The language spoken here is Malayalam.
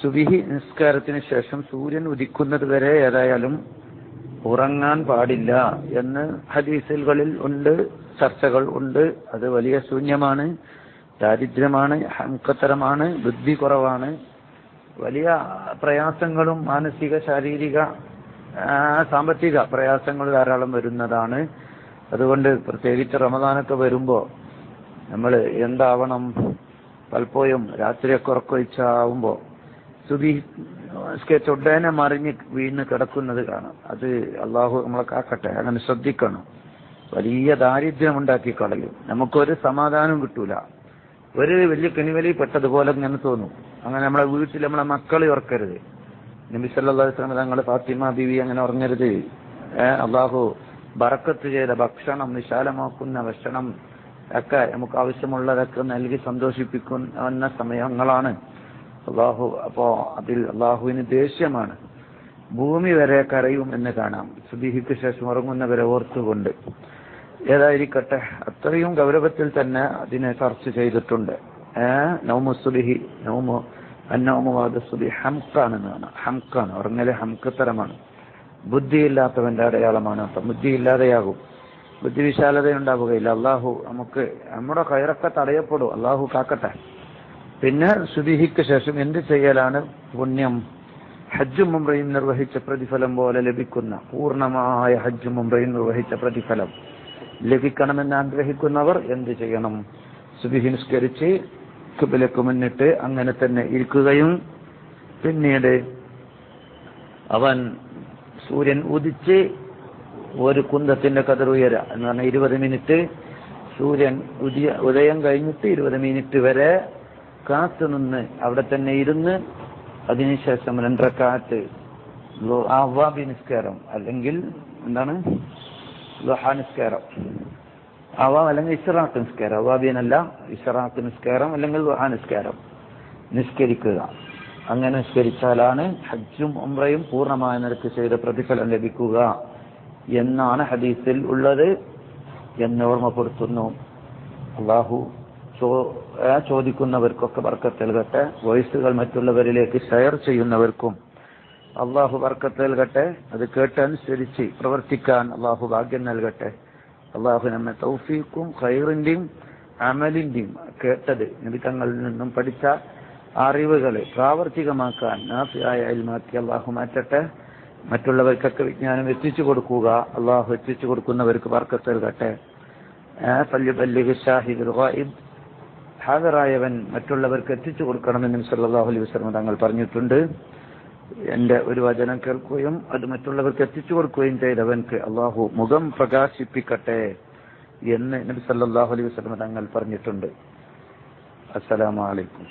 സുബിഹി നിസ്കാരത്തിന് ശേഷം സൂര്യൻ ഉദിക്കുന്നത് വരെ ഏതായാലും ഉറങ്ങാൻ പാടില്ല എന്ന് ഹദീസുകളിൽ ഉണ്ട്, ചർച്ചകൾ ഉണ്ട്. അത് വലിയ ശൂന്യമാണ്, ദാരിദ്ര്യമാണ്, ഹംക്കത്തരമാണ്, ബുദ്ധി കുറവാണ്. വലിയ പ്രയാസങ്ങളും മാനസിക, ശാരീരിക, സാമ്പത്തിക പ്രയാസങ്ങൾ ധാരാളം വരുന്നതാണ്. അതുകൊണ്ട് പ്രത്യേകിച്ച് റമദാനൊക്കെ വരുമ്പോൾ നമ്മൾ എന്താവണം, പലപ്പോഴും രാത്രിയൊക്കെ ഉറക്കൊഴിച്ചാവുമ്പോൾ സുബഹി ഉടനെ മറിഞ്ഞ് വീണ് കിടക്കുന്നത് കാണാം. അത് അള്ളാഹു നമ്മളെ കാക്കട്ടെ, അങ്ങനെ ശ്രദ്ധിക്കണം. വലിയ ദാരിദ്ര്യം ഉണ്ടാക്കി കളയും, നമുക്കൊരു സമാധാനം കിട്ടൂല, ഒരു വലിയ കെണിവലി പെട്ടതുപോലെ ഇങ്ങനെ തോന്നും. അങ്ങനെ നമ്മളെ വീട്ടിൽ നമ്മളെ മക്കളെ ഉറക്കരുത്. നബി സല്ലല്ലാഹു അലൈഹി വസല്ലം തങ്ങൾ ഫാത്തിമ ബീവി അങ്ങനെ ഉറങ്ങരുത്. അള്ളാഹു ബറക്കത്ത് ചെയ്ത ഭക്ഷണം, വിശാലമാക്കുന്ന ഭക്ഷണം ഒക്കെ നമുക്ക് ആവശ്യമുള്ളതൊക്കെ നൽകി സന്തോഷിപ്പിക്കുന്ന സമയങ്ങളാണ്. അപ്പോ അതിൽ അള്ളാഹുവിന് ദേഷ്യമാണ്. ഭൂമി വരെ കരയും എന്ന് കാണാം സുബഹിക്ക് ശേഷം ഉറങ്ങുന്നവരെ ഓർത്തുകൊണ്ട്. ഏതായിരിക്കട്ടെ, അത്രയും ഗൗരവത്തിൽ തന്നെ അതിനെ ചർച്ച ചെയ്തിട്ടുണ്ട്. നൗമു സുബഹി, സുബഹി ഹംക്കാണെന്നാണ്. ഹംക്കാണ്, ഉറങ്ങല് ഹംക്കത്തരമാണ്, ബുദ്ധിയില്ലാത്തവന്റെ അടയാളമാണ്. അപ്പം ബുദ്ധിയില്ലാതെയാകും, ബുദ്ധിവിശാലത ഉണ്ടാവുകയില്ല. അള്ളാഹു നമുക്ക് നമ്മുടെ കയറൊക്കെ തടയപ്പെടും, അള്ളാഹു കാക്കട്ടെ. പിന്നെ സുബഹിക്ക് ശേഷം എന്ത് ചെയ്യലാണ് പുണ്യം? ഹജ്ജും ഉംറയും നിർവഹിച്ച പ്രതിഫലം പോലെ ലഭിക്കുന്ന, പൂർണ്ണമായ ഹജ്ജും ഉംറയും നിർവഹിച്ച പ്രതിഫലം ലഭിക്കണമെന്ന് ആഗ്രഹിക്കുന്നവർ എന്ത് ചെയ്യണം? സുബഹി നിസ്കരിച്ച് ഖിബ്ലക്ക് മുന്നിട്ട് അങ്ങനെ തന്നെ ഇരിക്കുകയും പിന്നീട് അവൻ സൂര്യൻ ഉദിച്ച് ഒരു കുന്തത്തിന്റെ കതിർ ഉയര എന്ന് പറഞ്ഞാൽ 20 മിനിറ്റ് സൂര്യൻ ഉദയം കഴിഞ്ഞിട്ട് 20 മിനിറ്റ് വരെ കാത്തുനിന്ന് അവിടെ തന്നെ ഇരുന്ന് അതിനുശേഷം 2 റക്അത്ത് അവ്വാബി നിസ്കാരം അല്ലെങ്കിൽ എന്താണ് ളുഹാ നിസ്കാരം, അല്ലെങ്കിൽ ഇശ്റാഖ് നിസ്കാരം, അവ്വാബിനല്ല ഇശ്റാഖ് നിസ്കാരം അല്ലെങ്കിൽ ളുഹാ നിസ്കാരം നിസ്കരിക്കുക. അങ്ങനെ നിസ്കരിച്ചാലാണ് ഹജ്ജും ഉംറയും പൂർണ്ണമായ നിരക്ക് ചെയ്ത പ്രതിഫലം ലഭിക്കുക എന്നാണ് ഹദീസിൽ ഉള്ളത് എന്ന് ഓർമ്മപ്പെടുത്തുന്നു. അള്ളാഹു ചോദിക്കുന്നവർക്കൊക്കെ ബർക്കത്ത് നൽകട്ടെ. വോയിസുകൾ മറ്റുള്ളവരിലേക്ക് ഷെയർ ചെയ്യുന്നവർക്കും അള്ളാഹു ബർക്കത്ത് നൽകട്ടെ. അത് കേട്ടനുസരിച്ച് പ്രവർത്തിക്കാൻ അള്ളാഹു ഭാഗ്യം നൽകട്ടെ. അള്ളാഹു നമ്മെ തൗഫീഖും ഖൈറിന്റെയും അമലിന്റെയും കേട്ടത് നബി തങ്ങളിൽ നിന്നും പഠിച്ച അറിവുകൾ പ്രാവർത്തികമാക്കാൻ നാഫിയായ ഇൽമാക്കി അള്ളാഹു മാറ്റട്ടെ. മറ്റുള്ളവർക്കൊക്കെ വിജ്ഞാനം എത്തിച്ചു കൊടുക്കുക. അള്ളാഹു എത്തിച്ചു കൊടുക്കുന്നവർക്ക് ബർക്കത്ത് നൽകട്ടെ. ഹാജറായവൻ മറ്റുള്ളവർക്ക് എത്തിച്ചു കൊടുക്കണമെന്നും സല്ലല്ലാഹു അലൈഹി വസല്ലം തങ്ങൾ പറഞ്ഞിട്ടുണ്ട്. എന്റെ ഒരു വചനം കേൾക്കുകയും അത് മറ്റുള്ളവർക്ക് എത്തിച്ചു കൊടുക്കുകയും ചെയ്തവൻക്ക് അള്ളാഹു മുഖം പ്രകാശിപ്പിക്കട്ടെ എന്ന് നബി സല്ലല്ലാഹു അലൈഹി വസല്ലം തങ്ങൾ പറഞ്ഞിട്ടുണ്ട്. അസ്സലാമു അലൈക്കും.